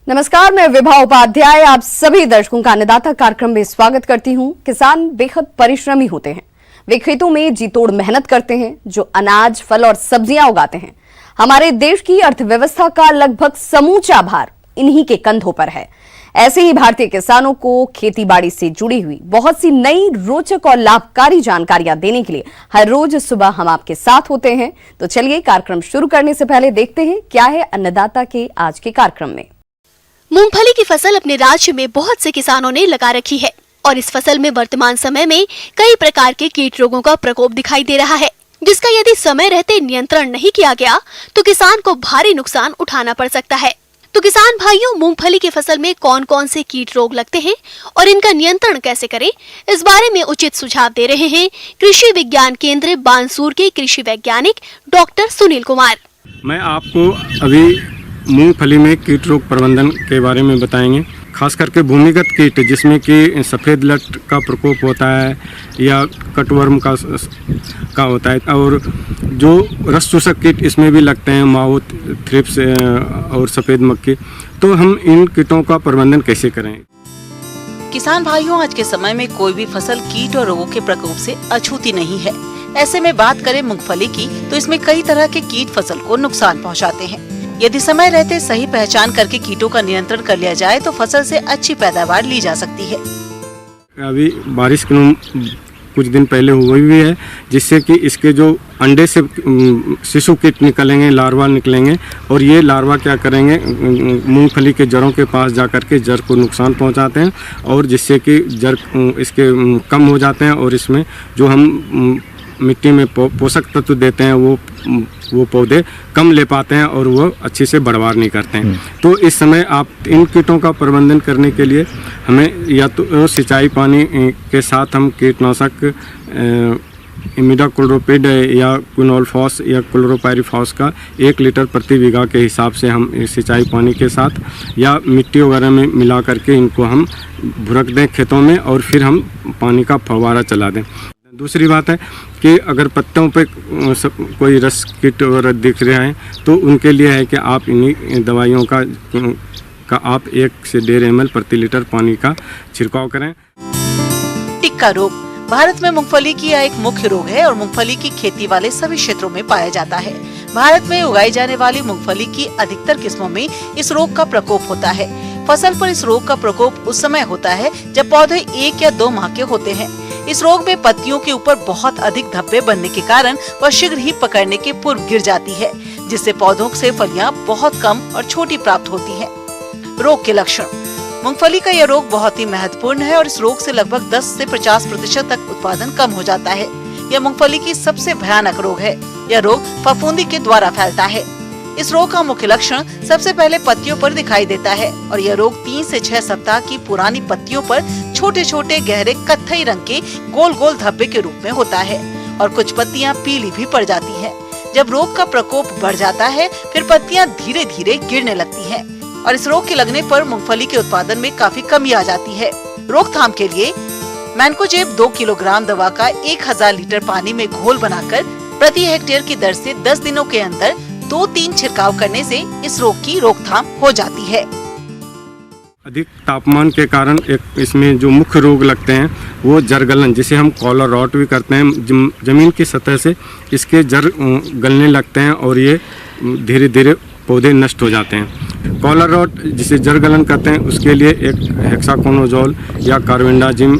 नमस्कार, मैं विभा उपाध्याय आप सभी दर्शकों का अन्नदाता कार्यक्रम में स्वागत करती हूं। किसान बेहद परिश्रमी होते हैं। वे खेतों में जी तोड़ मेहनत करते हैं, जो अनाज, फल और सब्जियां उगाते हैं। हमारे देश की अर्थव्यवस्था का लगभग समूचा भार इन्हीं के कंधों पर है। ऐसे ही भारतीय किसानों को खेती बाड़ी से जुड़ी हुई बहुत सी नई, रोचक और लाभकारी जानकारियां देने के लिए हर रोज सुबह हम आपके साथ होते हैं। तो चलिए, कार्यक्रम शुरू करने से पहले देखते हैं क्या है अन्नदाता के आज के कार्यक्रम में। मूंगफली की फसल अपने राज्य में बहुत से किसानों ने लगा रखी है और इस फसल में वर्तमान समय में कई प्रकार के कीट रोगों का प्रकोप दिखाई दे रहा है, जिसका यदि समय रहते नियंत्रण नहीं किया गया तो किसान को भारी नुकसान उठाना पड़ सकता है। तो किसान भाइयों, मूंगफली की फसल में कौन कौन से कीट रोग लगते हैं और इनका नियंत्रण कैसे करें, इस बारे में उचित सुझाव दे रहे हैं कृषि विज्ञान केंद्र बानसूर के कृषि वैज्ञानिक डॉक्टर सुनील कुमार। मैं आपको अभी मूंगफली में कीट रोग प्रबंधन के बारे में बताएंगे। खास करके भूमिगत कीट जिसमें कि सफ़ेद लट का प्रकोप होता है या कटवर्म का होता है, और जो रस चूसक कीट इसमें भी लगते हैं, माहो, थ्रिप्स और सफ़ेद मक्खी। तो हम इन कीटों का प्रबंधन कैसे करें? किसान भाइयों, आज के समय में कोई भी फसल कीट और रोगों के प्रकोप से अछूती नहीं है। ऐसे में बात करें मूंगफली की, तो इसमें कई तरह के कीट फसल को नुकसान पहुँचाते हैं। यदि समय रहते सही पहचान करके कीटों का नियंत्रण कर लिया जाए तो फसल से अच्छी पैदावार ली जा सकती है। अभी बारिश कुछ दिन पहले हुई भी है, जिससे कि इसके जो अंडे से शिशु कीट निकलेंगे, लार्वा निकलेंगे, और ये लार्वा क्या करेंगे, मूंगफली के जड़ों के पास जाकर के जड़ को नुकसान पहुंचाते हैं, और जिससे कि जड़ इसके कम हो जाते हैं, और इसमें जो हम मिट्टी में पोषक तत्व देते हैं वो पौधे कम ले पाते हैं और वो अच्छे से बढ़वार नहीं करते हैं। तो इस समय आप इन कीटों का प्रबंधन करने के लिए हमें या तो सिंचाई पानी के साथ हम कीटनाशक इमिडाक्लोप्रिड या क्विनोलफॉस या क्लोरोपाइरीफॉस का 1 लीटर प्रति बीघा के हिसाब से हम सिंचाई पानी के साथ या मिट्टी वगैरह में मिला करके इनको हम भुरक दें खेतों में, और फिर हम पानी का फव्वारा चला दें। दूसरी बात है कि अगर पत्तों पे कोई रस कीट वगैरह दिख रहा है तो उनके लिए है कि आप इन्हीं दवाइयों का आप 1 से 1.5 ml प्रति लीटर पानी का छिड़काव करें। टिक्का रोग भारत में मूंगफली की यह एक मुख्य रोग है और मूंगफली की खेती वाले सभी क्षेत्रों में पाया जाता है। भारत में उगाई जाने वाली मूंगफली की अधिकतर किस्मों में इस रोग का प्रकोप होता है। फसल पर इस रोग का प्रकोप उस समय होता है जब पौधे 1 या 2 माह के होते हैं। इस रोग में पत्तियों के ऊपर बहुत अधिक धब्बे बनने के कारण वह शीघ्र ही पकड़ने के पूर्व गिर जाती है, जिससे पौधों से फलियां बहुत कम और छोटी प्राप्त होती हैं। रोग के लक्षण। मूंगफली का यह रोग बहुत ही महत्वपूर्ण है और इस रोग से लगभग 10 से 50% तक उत्पादन कम हो जाता है। यह मूंगफली की सबसे भयानक रोग है। यह रोग फफूंदी के द्वारा फैलता है। इस रोग का मुख्य लक्षण सबसे पहले पत्तियों पर दिखाई देता है और यह रोग 3 से 6 सप्ताह की पुरानी पत्तियों पर छोटे छोटे गहरे कत्थई रंग के गोल गोल धब्बे के रूप में होता है और कुछ पत्तियां पीली भी पड़ जाती हैं। जब रोग का प्रकोप बढ़ जाता है फिर पत्तियां धीरे धीरे गिरने लगती हैं और इस रोग के लगने पर मूंगफली के उत्पादन में काफी कमी आ जाती है। रोकथाम के लिए मैनकोजेब 2 किलोग्राम दवा का 1000 लीटर पानी में घोल बनाकर प्रति हेक्टेयर की दर से 10 दिनों के अंदर 2-3 छिड़काव करने से इस रोग की रोकथाम हो जाती है। अधिक तापमान के कारण इसमें जो मुख्य रोग लगते हैं वो जड़ गलन, जिसे हम कॉलर रॉट भी करते हैं। जमीन की सतह से इसके जड़ गलने लगते हैं और ये धीरे धीरे पौधे नष्ट हो जाते हैं। कॉलर रॉट जिसे जड़ गलन कहते हैं, उसके लिए एक हेक्साकोनाजोल या कार्बेंडाजिम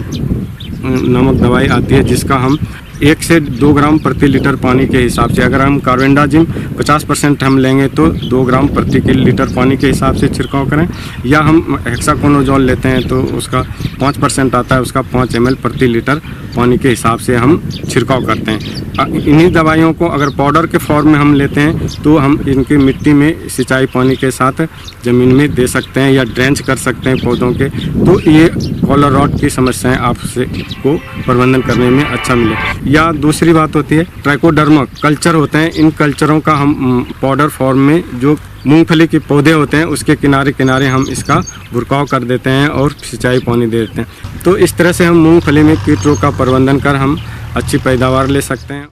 नामक दवाई आती है, जिसका हम 1 से 2 ग्राम प्रति लीटर पानी के हिसाब से, अगर हम कार्बेंडाजिम 50% हम लेंगे तो 2 ग्राम प्रति लीटर पानी के हिसाब से छिड़काव करें, या हम हेक्साकोनाजोल लेते हैं तो उसका 5% आता है, उसका 5 ml प्रति लीटर पानी के हिसाब से हम छिड़काव करते हैं। इन्हीं दवाइयों को अगर पाउडर के फॉर्म में हम लेते हैं तो हम इनकी मिट्टी में सिंचाई पानी के साथ ज़मीन में दे सकते हैं या ड्रेंच कर सकते हैं पौधों के। तो ये कॉलर रॉट की समस्याएं आपसे को प्रबंधन करने में अच्छा मिले। या दूसरी बात होती है ट्राइकोडर्मा कल्चर होते हैं। इन कल्चरों का हम पाउडर फॉर्म में जो मूंगफली के पौधे होते हैं उसके किनारे किनारे हम इसका बुरकाव कर देते हैं और सिंचाई पानी दे देते हैं। तो इस तरह से हम मूंगफली में कीट रोग का प्रबंधन कर हम अच्छी पैदावार ले सकते हैं।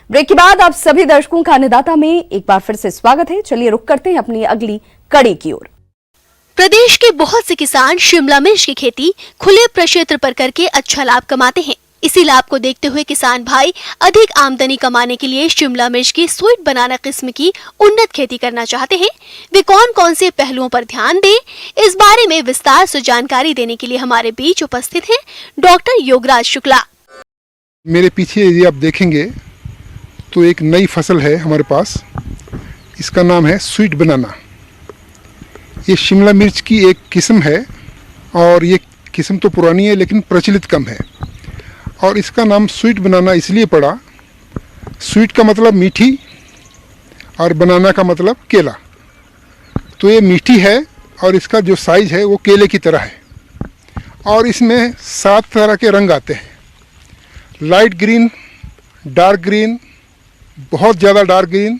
ब्रेक के बाद आप सभी दर्शकों का अन्नदाता में एक बार फिर से स्वागत है। चलिए रुक करते हैं अपनी अगली कड़ी की ओर। प्रदेश के बहुत से किसान शिमला मिर्च की खेती खुले प्रक्षेत्र पर करके अच्छा लाभ कमाते हैं। इसी लाभ को देखते हुए किसान भाई अधिक आमदनी कमाने के लिए शिमला मिर्च की स्वीट बनाना किस्म की उन्नत खेती करना चाहते हैं। वे कौन कौन से पहलुओं पर ध्यान दें, इस बारे में विस्तार से जानकारी देने के लिए हमारे बीच उपस्थित हैं डॉक्टर योगराज शुक्ला। मेरे पीछे यदि आप देखेंगे तो एक नई फसल है हमारे पास, इसका नाम है स्वीट बनाना। ये शिमला मिर्च की एक किस्म है और ये किस्म तो पुरानी है लेकिन प्रचलित कम है। और इसका नाम स्वीट बनाना इसलिए पड़ा, स्वीट का मतलब मीठी और बनाना का मतलब केला। तो ये मीठी है और इसका जो साइज़ है वो केले की तरह है। और इसमें 7 तरह के रंग आते हैं, लाइट ग्रीन, डार्क ग्रीन, बहुत ज़्यादा डार्क ग्रीन,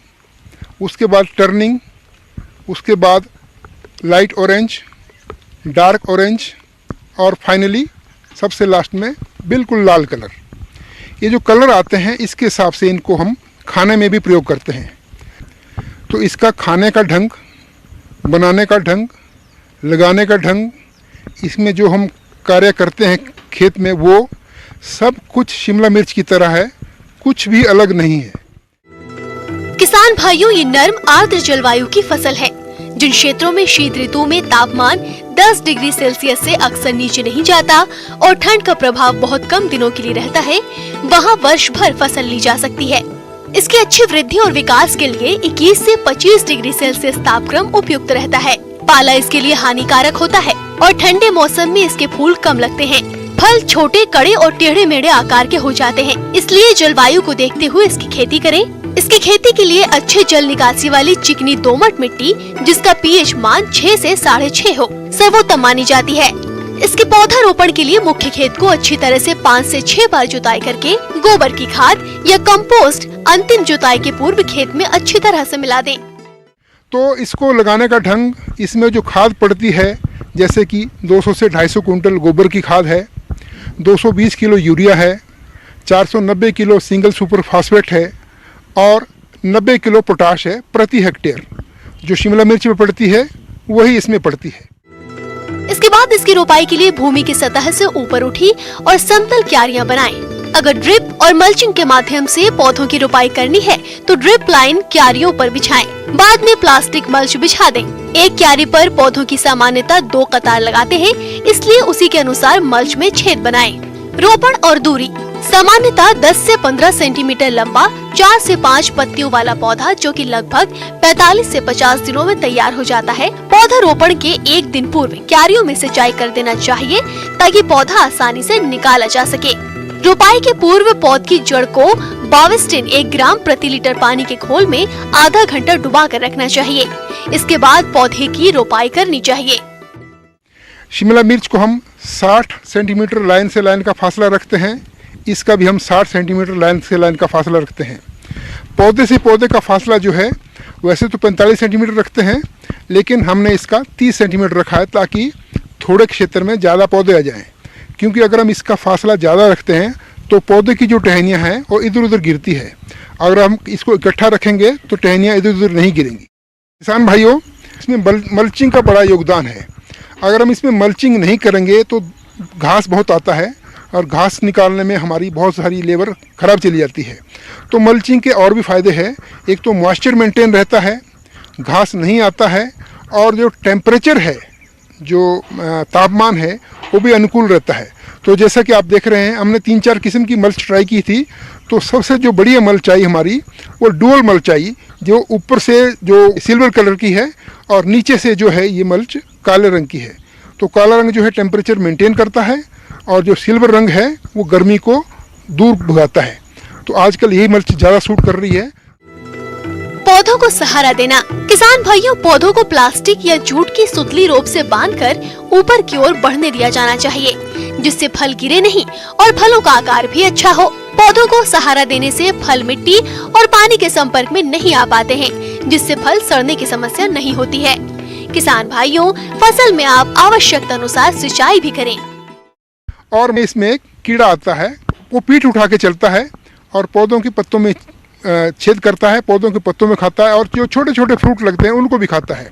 उसके बाद टर्निंग, उसके बाद लाइट ऑरेंज, डार्क ऑरेंज और फाइनली सबसे लास्ट में बिल्कुल लाल कलर। ये जो कलर आते हैं इसके हिसाब से इनको हम खाने में भी प्रयोग करते हैं। तो इसका खाने का ढंग, बनाने का ढंग, लगाने का ढंग, इसमें जो हम कार्य करते हैं खेत में वो सब कुछ शिमला मिर्च की तरह है, कुछ भी अलग नहीं है। किसान भाइयों, ये नर्म आर्द्र जलवायु की फसल है। जिन क्षेत्रों में शीत ऋतु में तापमान 10 डिग्री सेल्सियस से अक्सर नीचे नहीं जाता और ठंड का प्रभाव बहुत कम दिनों के लिए रहता है, वहाँ वर्ष भर फसल ली जा सकती है। इसकी अच्छी वृद्धि और विकास के लिए 21 से 25 डिग्री सेल्सियस तापक्रम उपयुक्त रहता है। पाला इसके लिए हानिकारक होता है और ठंडे मौसम में इसके फूल कम लगते हैं। फल छोटे, कड़े और टेढ़े मेढ़े आकार के हो जाते हैं। इसलिए जलवायु को देखते हुए इसकी खेती करें। इसकी खेती के लिए अच्छे जल निकासी वाली चिकनी दोमट मिट्टी, जिसका पीएच मान 6 से 6.5 हो, सर्वोत्तम मानी जाती है। इसके पौधा रोपण के लिए मुख्य खेत को अच्छी तरह से 5 से 6 बार जुताई करके गोबर की खाद या कंपोस्ट अंतिम जुताई के पूर्व खेत में अच्छी तरह से मिला दें। तो इसको लगाने का ढंग, इसमें जो खाद पड़ती है जैसे कि 200 से 250 कुंटल गोबर की खाद है, 220 किलो यूरिया है, 490 किलो सिंगल सुपर फास्फेट है और 90 किलो पोटाश है प्रति हेक्टेयर। जो शिमला मिर्च में पड़ती है वही इसमें पड़ती है। इसके बाद इसकी रोपाई के लिए भूमि की सतह से ऊपर उठी और समतल क्यारियां बनाएं। अगर ड्रिप और मल्चिंग के माध्यम से पौधों की रोपाई करनी है तो ड्रिप लाइन क्यारियों पर बिछाएं। बाद में प्लास्टिक मल्च बिछा दें। एक क्यारी पर पौधों की सामान्यतः 2 कतार लगाते हैं, इसलिए उसी के अनुसार मल्च में छेद बनाएं। रोपण और दूरी सामान्यतः 10 से 15 सेंटीमीटर लंबा 4 से 5 पत्तियों वाला पौधा, जो कि लगभग 45 से 50 दिनों में तैयार हो जाता है। पौधा रोपण के 1 दिन पूर्व क्यारियों में सिंचाई कर देना चाहिए ताकि पौधा आसानी से निकाला जा सके। रोपाई के पूर्व पौध की जड़ को बाविस्टिन 1 ग्राम प्रति लीटर पानी के घोल में आधा घंटा डुबा कर रखना चाहिए। इसके बाद पौधे की रोपाई करनी चाहिए। शिमला मिर्च को हम 60 सेंटीमीटर लाइन से लाइन का फासला रखते हैं। इसका भी हम 60 सेंटीमीटर लाइन से लाइन का फासला रखते हैं। पौधे से पौधे का फासला जो है वैसे तो 45 सेंटीमीटर रखते हैं, लेकिन हमने इसका 30 सेंटीमीटर रखा है ताकि थोड़े क्षेत्र में ज़्यादा पौधे आ जाएं। क्योंकि अगर हम इसका फासला ज़्यादा रखते हैं तो पौधे की जो टहनियाँ हैं वो इधर उधर गिरती है। अगर हम इसको इकट्ठा रखेंगे तो टहनियाँ इधर उधर नहीं गिरेंगी। किसान भाइयों, इसमें मल्चिंग का बड़ा योगदान है। अगर हम इसमें मल्चिंग नहीं करेंगे तो घास बहुत आता है और घास निकालने में हमारी बहुत सारी लेबर ख़राब चली जाती है। तो मल्चिंग के और भी फ़ायदे हैं। एक तो मॉइस्चर मेंटेन रहता है, घास नहीं आता है और जो टेम्परेचर है, जो तापमान है वो भी अनुकूल रहता है। तो जैसा कि आप देख रहे हैं, हमने 3-4 किस्म की मल्च ट्राई की थी। तो सबसे जो बढ़िया मल्च आई हमारी वो डुअल मल्च आई, जो ऊपर से जो सिल्वर कलर की है और नीचे से जो है ये मल्च काले रंग की है। तो काला रंग जो है टेम्परेचर मेंटेन करता है और जो सिल्वर रंग है वो गर्मी को दूर भगाता है। तो आजकल यही मल्च ज़्यादा सूट कर रही है। पौधों को सहारा देना। किसान भाइयों, पौधों को प्लास्टिक या जूट की सुतली रोप से बांधकर ऊपर की ओर बढ़ने दिया जाना चाहिए, जिससे फल गिरे नहीं और फलों का आकार भी अच्छा हो। पौधों को सहारा देने से फल मिट्टी और पानी के संपर्क में नहीं आ पाते हैं, जिससे फल सड़ने की समस्या नहीं होती है। किसान भाइयों, फसल में आप आवश्यकता अनुसार सिंचाई भी करें। और इसमें एक कीड़ा आता है, वो पीठ उठा के चलता है और पौधों के पत्तों में छेद करता है, पौधों के पत्तों में खाता है और जो छोटे छोटे फ्रूट लगते हैं उनको भी खाता है।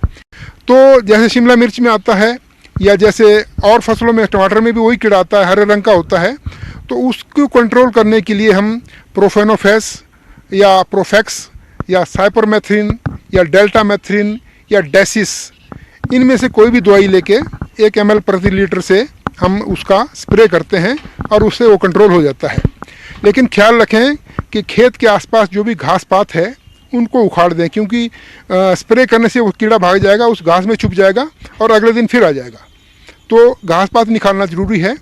तो जैसे शिमला मिर्च में आता है या जैसे और फसलों में, टमाटर में भी वही कीड़ा आता है, हरे रंग का होता है। तो उसको कंट्रोल करने के लिए हम प्रोफेनोफेस या प्रोफेक्स या साइपरमेथ्रिन या डेल्टामेथ्रिन या डेसिस, इनमें से कोई भी दवाई लेके 1 ml प्रति लीटर से हम उसका स्प्रे करते हैं और उससे वो कंट्रोल हो जाता है। लेकिन ख्याल रखें कि खेत के आसपास जो भी घास पात है उनको उखाड़ दें, क्योंकि स्प्रे करने से वो कीड़ा भाग जाएगा, उस घास में छुप जाएगा और अगले दिन फिर आ जाएगा। तो घास पात निकालना ज़रूरी है।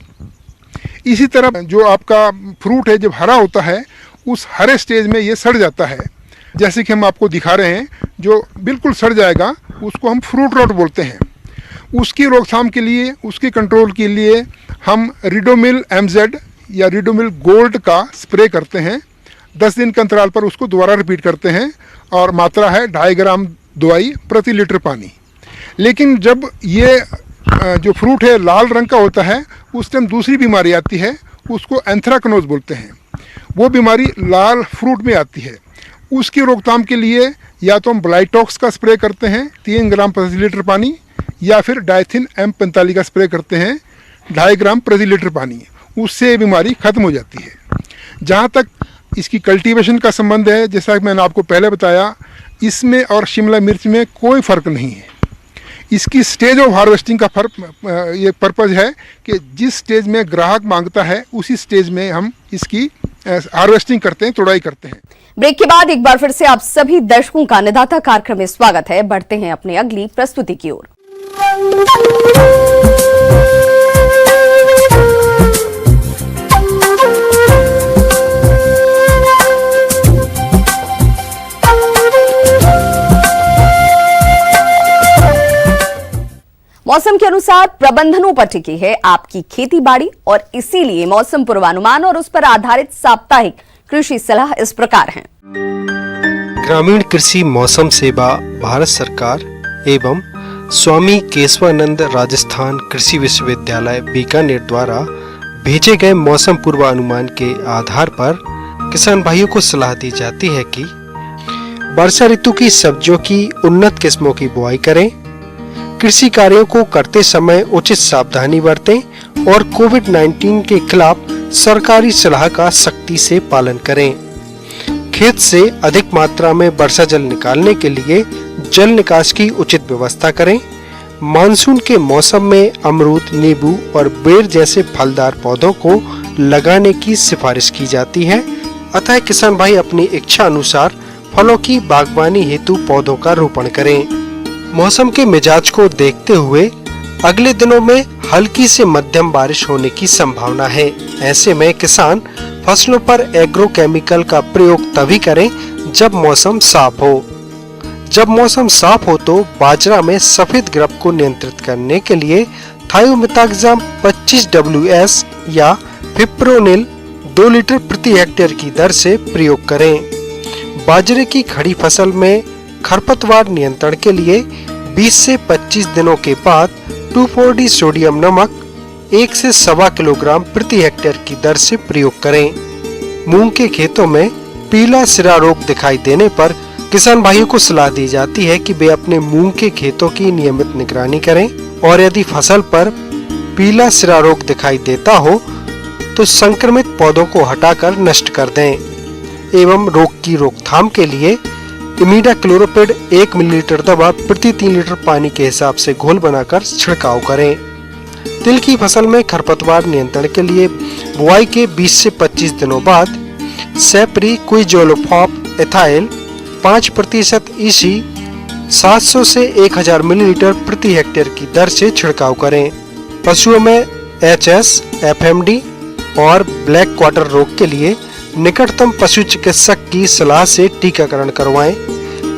इसी तरह जो आपका फ्रूट है जब हरा होता है, उस हरे स्टेज में ये सड़ जाता है, जैसे कि हम आपको दिखा रहे हैं, जो बिल्कुल सड़ जाएगा उसको हम फ्रूट रॉट बोलते हैं। उसकी रोकथाम के लिए, उसकी कंट्रोल के लिए हम रिडोमिल MZ या रिडोमिल गोल्ड का स्प्रे करते हैं। 10 दिन के अंतराल पर उसको दोबारा रिपीट करते हैं और मात्रा है 2.5 ग्राम दवाई प्रति लीटर पानी। लेकिन जब ये जो फ्रूट है लाल रंग का होता है, उस टाइम दूसरी बीमारी आती है, उसको एंथ्राकनोज बोलते हैं। वो बीमारी लाल फ्रूट में आती है। उसकी रोकथाम के लिए या तो हम ब्लाइटॉक्स का स्प्रे करते हैं 3 ग्राम प्रति लीटर पानी, या फिर डाइथिन M45 का स्प्रे करते हैं 2.5 ग्राम प्रति लीटर पानी। उससे ये बीमारी खत्म हो जाती है। जहाँ तक इसकी कल्टीवेशन का संबंध है, जैसा कि मैंने आपको पहले बताया, इसमें और शिमला मिर्च में कोई फ़र्क नहीं है। इसकी स्टेज ऑफ हार्वेस्टिंग का ये पर्पज़ है कि जिस स्टेज में ग्राहक मांगता है उसी स्टेज में हम इसकी हार्वेस्टिंग करते हैं, तुड़ाई करते हैं। ब्रेक के बाद एक बार फिर से आप सभी दर्शकों का अन्नदाता कार्यक्रम में स्वागत है। बढ़ते हैं अपनी अगली प्रस्तुति की ओर। मौसम के अनुसार प्रबंधनों पर टिकी है आपकी खेती बाड़ी, और इसीलिए मौसम पूर्वानुमान और उस पर आधारित साप्ताहिक कृषि सलाह इस प्रकार है। ग्रामीण कृषि मौसम सेवा भारत सरकार एवं स्वामी केशवानंद राजस्थान कृषि विश्वविद्यालय बीकानेर द्वारा भेजे गए मौसम पूर्वानुमान के आधार पर किसान भाइयों को सलाह दी जाती है कि वर्षा ऋतु की सब्जियों की उन्नत किस्मों की बुआई करें, कृषि कार्यों को करते समय उचित सावधानी बरतें और कोविड-19 के खिलाफ सरकारी सलाह का सख्ती से पालन करें। खेत से अधिक मात्रा में वर्षा जल निकालने के लिए जल निकास की उचित व्यवस्था करें। मानसून के मौसम में अमरूद, नींबू और बेर जैसे फलदार पौधों को लगाने की सिफारिश की जाती है। अतः किसान भाई अपनी इच्छा अनुसार फलों की बागवानी हेतु पौधों का रोपण करें। मौसम के मिजाज को देखते हुए अगले दिनों में हल्की से मध्यम बारिश होने की संभावना है। ऐसे में किसान फसलों पर एग्रो केमिकल का प्रयोग तभी करें जब मौसम साफ हो। जब मौसम साफ हो तो बाजरा में सफेद ग्रब को नियंत्रित करने के लिए थायोमेथाक्साम 25 WS या फिप्रोनिल 2 लीटर प्रति हेक्टेयर की दर से प्रयोग करें। बाजरे की खड़ी फसल में खरपतवार नियंत्रण के लिए 20 से 25 दिनों के बाद 2,4-D सोडियम नमक 1 से 1.25 किलोग्राम प्रति हेक्टेयर की दर से प्रयोग करें। मूंग के खेतों में पीला सिरा रोग दिखाई देने पर किसान भाइयों को सलाह दी जाती है कि वे अपने मूंग के खेतों की नियमित निगरानी करें और यदि फसल पर पीला सिरा रोग दिखाई देता हो तो संक्रमित पौधों को हटाकर नष्ट कर दें एवं रोग की रोकथाम के लिए इमिडाक्लोरोपिड 1 मिलीलीटर दवा प्रति 3 लीटर पानी के हिसाब से घोल बनाकर छिड़काव करें। तिल की फसल में खरपतवार नियंत्रण के लिए बुआई के 20 से 25 दिनों बाद सैपरी क्विजोलोफॉप एथाइल 5% EC 700 से 1000 मिलीलीटर प्रति हेक्टेयर की दर से छिड़काव करें। पशुओं में HS, FMD और ब्लैक क्वार्टर रोग के लिए निकटतम पशु चिकित्सक की सलाह से टीकाकरण करवाएं।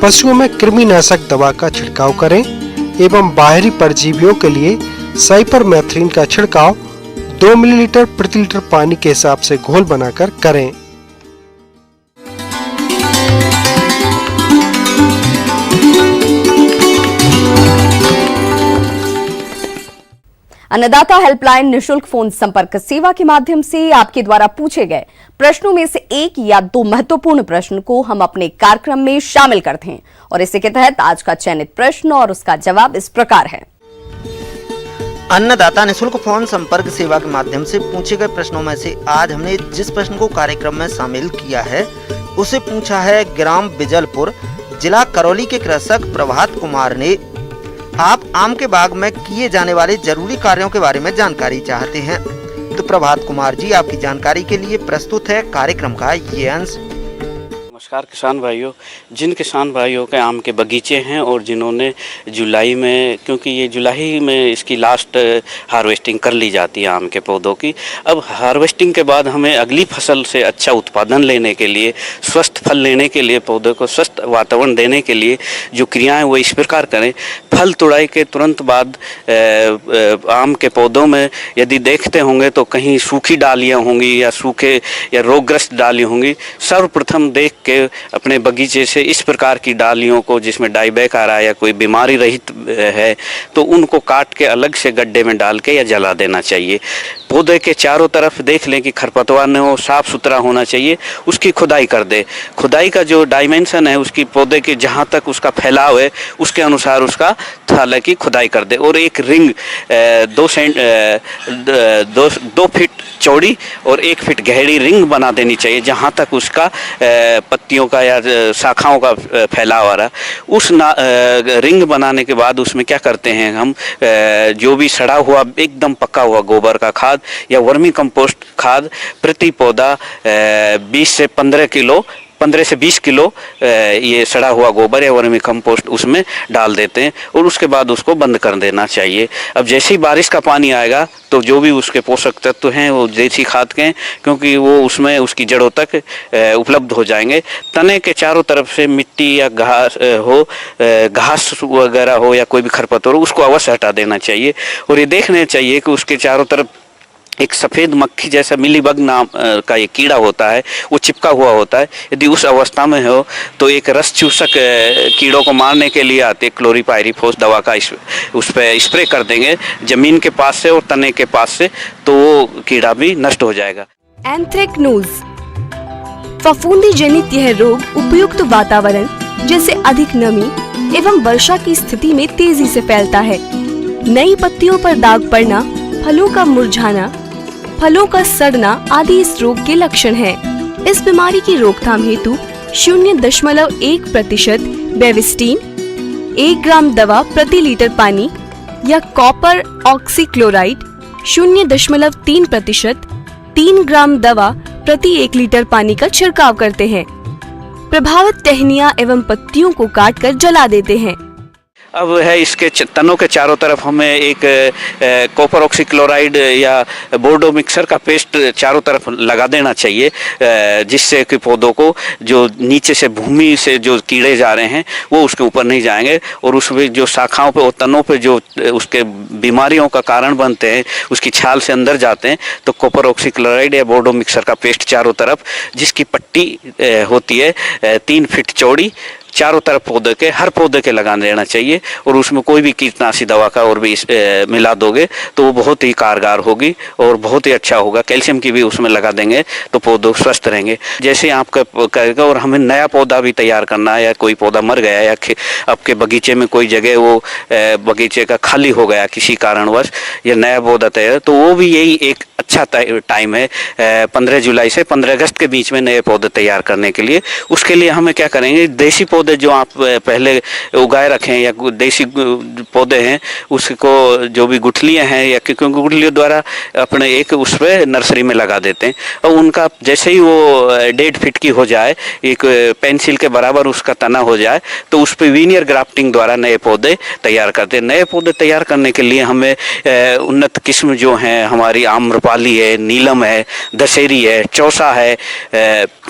पशुओं में कृमिनाशक दवा का छिड़काव करें एवं बाहरी परजीवियों के लिए साइपरमेथ्रिन का छिड़काव 2 मिलीलीटर प्रति लीटर पानी के हिसाब से घोल बनाकर करें। अन्नदाता हेल्पलाइन निशुल्क फोन संपर्क सेवा के माध्यम से आपके द्वारा पूछे गए प्रश्नों में से एक या दो महत्वपूर्ण प्रश्न को हम अपने कार्यक्रम में शामिल करते हैं और इसी के तहत आज का चयनित प्रश्न और उसका जवाब इस प्रकार है। अन्नदाता निशुल्क फोन संपर्क सेवा के माध्यम से पूछे गए प्रश्नों में से आज हमने जिस प्रश्न को कार्यक्रम में शामिल किया है उसे पूछा है ग्राम बिजलपुर, जिला करौली के कृषक प्रभात कुमार ने। आप आम के बाग में किए जाने वाले जरूरी कार्यों के बारे में जानकारी चाहते हैं तो प्रभात कुमार जी आपकी जानकारी के लिए प्रस्तुत है कार्यक्रम का ये अंश। नमस्कार किसान भाइयों, जिन किसान भाइयों के आम के बगीचे हैं और जिन्होंने जुलाई में, क्योंकि ये जुलाई में इसकी लास्ट हार्वेस्टिंग कर ली जाती है आम के पौधों की, अब हार्वेस्टिंग के बाद हमें अगली फसल से अच्छा उत्पादन लेने के लिए, स्वस्थ फल लेने के लिए, पौधों को स्वस्थ वातावरण देने के लिए जो क्रियाएं वो इस प्रकार करें। फल तुड़ाई के तुरंत बाद आम के पौधों में यदि देखते होंगे तो कहीं सूखी डालियाँ होंगी या सूखे या रोगग्रस्त डालियाँ होंगी, सर्वप्रथम देख के अपने बगीचे से इस प्रकार की डालियों को जिसमें डाईबैक आ रहा है या कोई बीमारी रहित है तो उनको काट के अलग से गड्ढे में डाल के या जला देना चाहिए। पौधे के चारों तरफ देख लें कि खरपतवार न हो, साफ सुथरा होना चाहिए, उसकी खुदाई कर दे। खुदाई का जो डायमेंशन है उसकी पौधे के जहाँ तक उसका फैलाव है उसके अनुसार उसका थाला की खुदाई कर दे और एक रिंग 2 फीट चौड़ी और 1 फीट गहरी रिंग बना देनी चाहिए जहाँ तक उसका पत्तियों का या शाखाओं का फैलाव आ रहा। उस रिंग बनाने के बाद उसमें क्या करते हैं हम, जो भी सड़ा हुआ एकदम पका हुआ गोबर का खाद या वर्मी कंपोस्ट खाद प्रति पौधा 20 से 20 किलो ये सड़ा हुआ गोबर या वर्मी कंपोस्ट उसमें डाल देते हैं और उसके बाद उसको बंद कर देना चाहिए। अब जैसे ही बारिश का पानी आएगा तो जो भी उसके पोषक तत्व हैं वो देसी खाद के हैं, क्योंकि वो उसमें उसकी जड़ों तक उपलब्ध हो जाएंगे। तने के चारों तरफ से मिट्टी या घास वगैरह हो या कोई भी खरपतवार हो उसको अवश्य हटा देना चाहिए और ये देखना चाहिए कि उसके चारों तरफ एक सफ़ेद मक्खी जैसा मिलीबग नाम का ये कीड़ा होता है, वो चिपका हुआ होता है। यदि उस अवस्था में हो तो एक रस चूसक कीड़ों को मारने के लिए आते क्लोरीपायरिफॉस दवा का उस पर स्प्रे कर देंगे जमीन के पास से और तने के पास से, तो वो कीड़ा भी नष्ट हो जाएगा। एंथ्रेक्नोज फफूंदी जनित यह रोग उपयुक्त वातावरण जैसे अधिक नमी एवं वर्षा की स्थिति में तेजी से फैलता है। नई पत्तियों पर दाग पड़ना, फलों का मुरझाना, फलों का सड़ना आदि इस रोग के लक्षण हैं। इस बीमारी की रोकथाम हेतु 0.1% बेविस्टीन 1 ग्राम दवा प्रति लीटर पानी या कॉपर ऑक्सीक्लोराइड 0.3% 3 ग्राम दवा प्रति 1 लीटर पानी का छिड़काव करते हैं। प्रभावित टहनियां एवं पत्तियों को काटकर जला देते हैं। अब है इसके तनों के चारों तरफ हमें एक कॉपर ऑक्सीक्लोराइड या बोर्डो मिक्सर का पेस्ट चारों तरफ लगा देना चाहिए, जिससे कि पौधों को जो नीचे से भूमि से जो कीड़े जा रहे हैं वो उसके ऊपर नहीं जाएंगे और उसमें जो शाखाओं पे और तनों पे जो उसके बीमारियों का कारण बनते हैं उसकी छाल से अंदर जाते हैं। तो कॉपर ऑक्सीक्लोराइड या बोर्डो मिक्सर का पेस्ट चारों तरफ, जिसकी पट्टी होती है 3 फीट चौड़ी, चारों तरफ हर पौधे के लगा देना चाहिए और उसमें कोई भी कीटनाशी दवा का और भी मिला दोगे तो वो बहुत ही कारगर होगी और बहुत ही अच्छा होगा। कैल्शियम की भी उसमें लगा देंगे तो पौधे स्वस्थ रहेंगे। जैसे आपका करेगा और हमें नया पौधा भी तैयार करना है या कोई पौधा मर गया या आपके बगीचे में कोई जगह वो बगीचे का खाली हो गया किसी कारणवश या नया पौधा तैयार, तो वो भी यही एक अच्छा टाइम है 15 जुलाई से 15 अगस्त के बीच में नए पौधे तैयार करने के लिए। उसके लिए हमें क्या करेंगे, देसी पौधे जो आप पहले उगाए रखें या देसी पौधे हैं उसको जो भी गुठलियां हैं या क्योंकि गुठलियों द्वारा अपने एक उस पर नर्सरी में लगा देते हैं और उनका जैसे ही वो 1.5 फीट की हो जाए, एक पेंसिल के बराबर उसका तना हो जाए, तो उस पर वीनियर ग्राफ्टिंग द्वारा नए पौधे तैयार करते हैं। नए पौधे तैयार करने के लिए हमें उन्नत किस्म जो हैं हमारी आम्रपाली है, नीलम है, दशहरी है, चौसा है,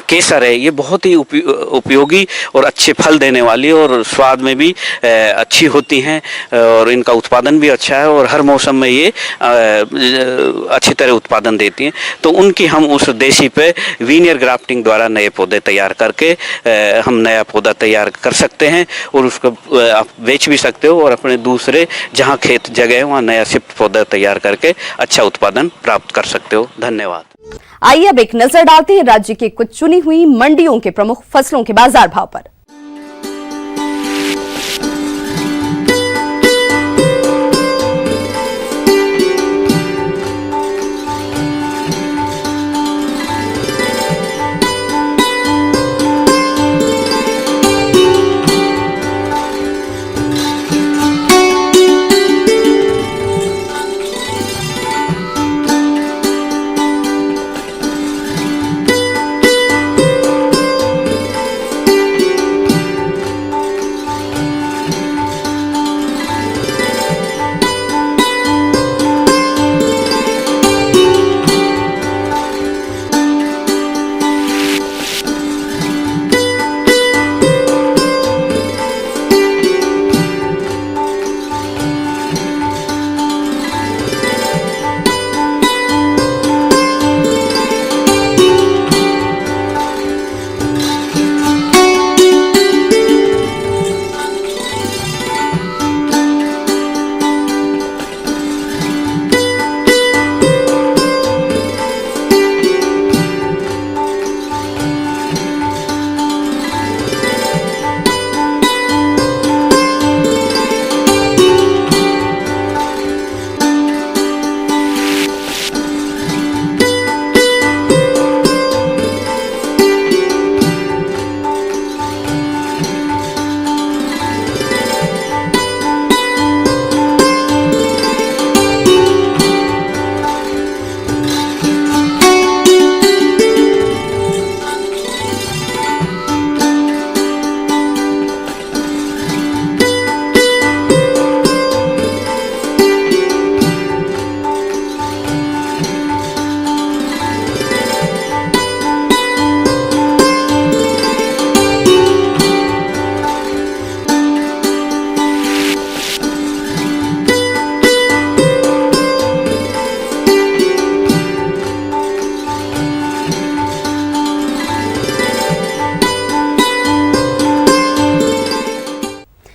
केसर है, ये बहुत ही उपयोगी और अच्छे फल देने वाली और स्वाद में भी अच्छी होती हैं और इनका उत्पादन भी अच्छा है और हर मौसम में ये अच्छी तरह उत्पादन देती हैं। तो उनकी हम उस देशी पे वीनियर ग्राफ्टिंग द्वारा नए पौधे तैयार करके हम नया पौधा तैयार कर सकते हैं और उसको आप बेच भी सकते हो और अपने दूसरे जहाँ खेत जगह है वहाँ नया शिफ्ट पौधा तैयार करके अच्छा उत्पादन प्राप्त कर सकते हो। धन्यवाद। आइए अब एक नजर डालते हैं राज्य के कुछ चुनी हुई मंडियों के प्रमुख फसलों के बाजार भाव पर।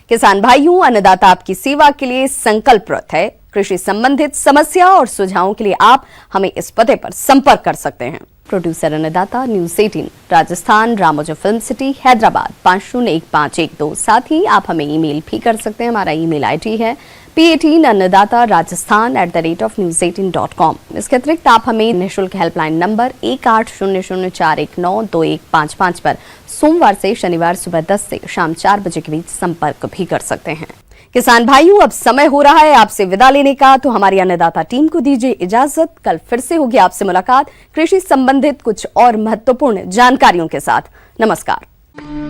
किसान भाइयों, अन्नदाता आपकी सेवा के लिए संकल्परत है। कृषि संबंधित समस्या और सुझावों के लिए आप हमें इस पते पर संपर्क कर सकते हैं। प्रोड्यूसर अन्नदाता, news 18 Rajasthan, Ramoji film city, Hyderabad 501512। साथ ही आप हमें ईमेल भी कर सकते हैं। हमारा ईमेल आईडी है p18annadatarajasthan@news18.com। इसके अतिरिक्त आप हमें निःशुल्क हेल्पलाइन नंबर 180041921555 पर सोमवार से शनिवार सुबह 10 से शाम 4 बजे के बीच संपर्क भी कर सकते हैं। किसान भाइयों, अब समय हो रहा है आपसे विदा लेने का, तो हमारी अन्नदाता टीम को दीजिए इजाजत। कल फिर से होगी आपसे मुलाकात कृषि संबंधित कुछ और महत्वपूर्ण जानकारियों के साथ। नमस्कार।